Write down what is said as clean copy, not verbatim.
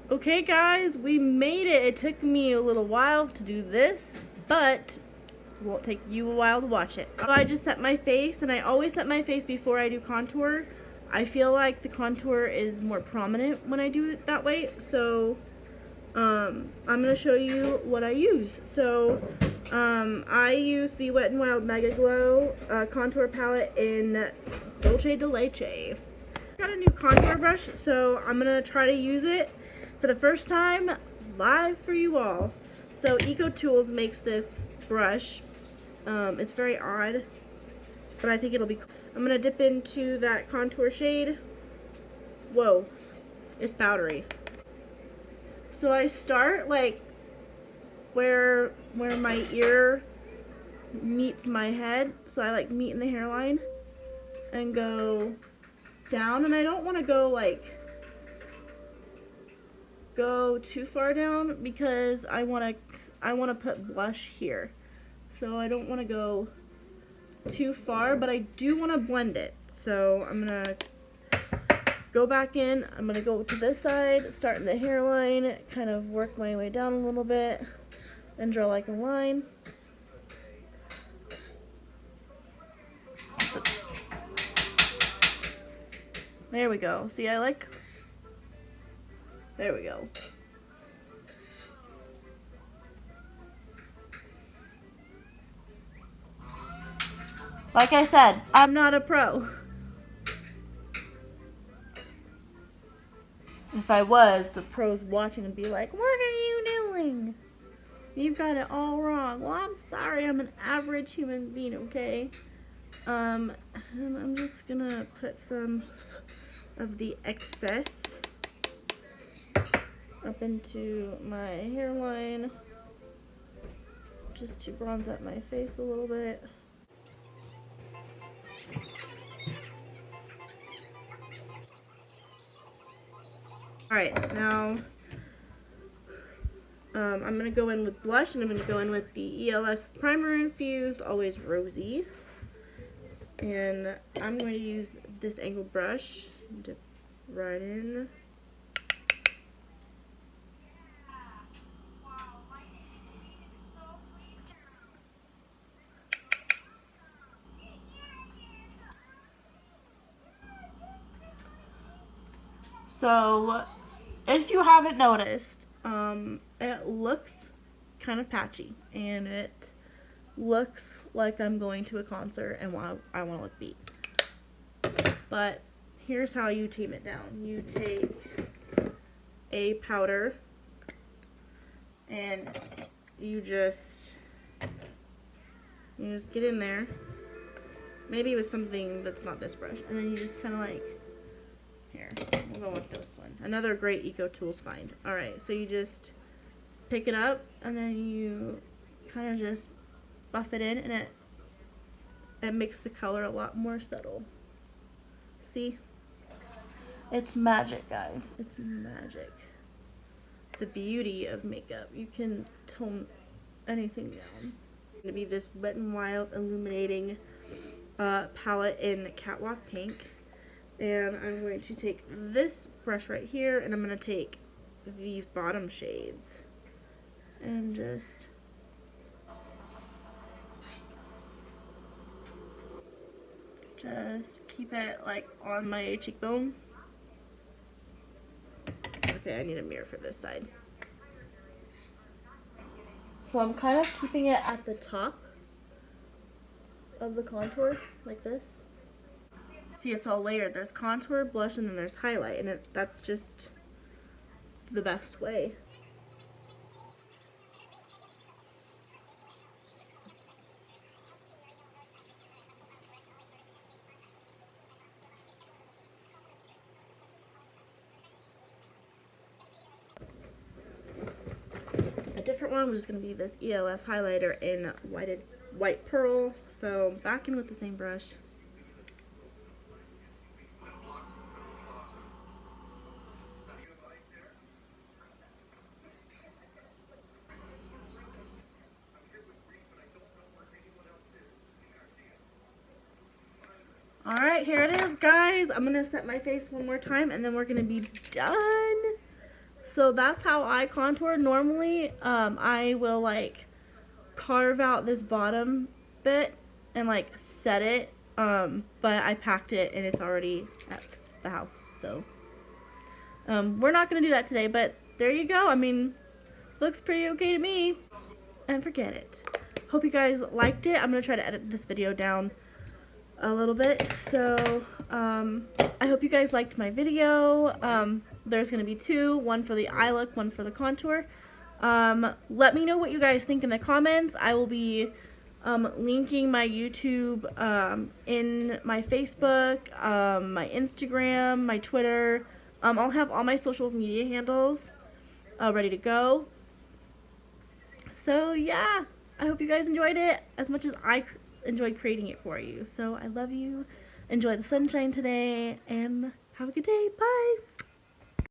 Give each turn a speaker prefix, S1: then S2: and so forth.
S1: Okay guys, we made it. It took me a little while to do this, but it won't take you a while to watch it. So I just set my face, and I always set my face before I do contour. I feel like the contour is more prominent when I do it that way, so I'm going to show you what I use. So I use the Wet n Wild Megaglo contour palette in Dulce de Leche. I got a new contour brush, so I'm going to try to use it for the first time live for you all. So Eco Tools makes this brush. It's very odd, but I think it'll be cool. I'm going to dip into that contour shade. Whoa, it's powdery. So I start like where my ear meets my head. So I like meet in the hairline and go down, and I don't want to go too far down because I want to put blush here. So I don't want to go too far, but I do want to blend it. So I'm going to go back in. I'm going to go to this side, start in the hairline, kind of work my way down a little bit, and draw like a line. There we go. See, there we go. Like I said, I'm not a pro. If I was, the pros watching would be like, what are you doing? You've got it all wrong. Well, I'm sorry, I'm an average human being, okay? And I'm just gonna put some of the excess up into my hairline, just to bronze up my face a little bit. Alright, now I'm going to go in with blush, and I'm going to go in with the ELF Primer Infused Always Rosy. And I'm going to use this angled brush, dip right in. So, if you haven't noticed, it looks kind of patchy, and it looks like I'm going to a concert and I want to look beat. But here's how you tame it down. You take a powder and you just get in there, maybe with something that's not this brush, and then you just kind of like, here, we'll go with this one. Another great Eco Tools find. Alright, so you just pick it up and then you kind of just buff it in, and it makes the color a lot more subtle. See? It's magic, guys. It's magic. The beauty of makeup. You can tone anything down. It's going to be this Wet n Wild Illuminating palette in Catwalk Pink. And I'm going to take this brush right here, and I'm going to take these bottom shades and just keep it like on my cheekbone. Okay, I need a mirror for this side. So I'm kind of keeping it at the top of the contour, like this. See, it's all layered. There's contour, blush, and then there's highlight, and that's just the best way. A different one was going to be this ELF highlighter in white pearl. So back in with the same brush. Alright, here it is, guys. I'm going to set my face one more time, and then we're going to be done. So that's how I contour. Normally, I will like carve out this bottom bit and like set it, but I packed it and it's already at the house. So we're not gonna do that today, but there you go. I mean, looks pretty okay to me. And forget it. Hope you guys liked it. I'm gonna try to edit this video down a little bit. So I hope you guys liked my video. There's gonna be two, one for the eye look, one for the contour. Let me know what you guys think in the comments. I will be linking my YouTube in my Facebook, my Instagram, my Twitter. I'll have all my social media handles ready to go. So yeah, I hope you guys enjoyed it as much as I enjoyed creating it for you. So I love you. Enjoy the sunshine today and have a good day. Bye.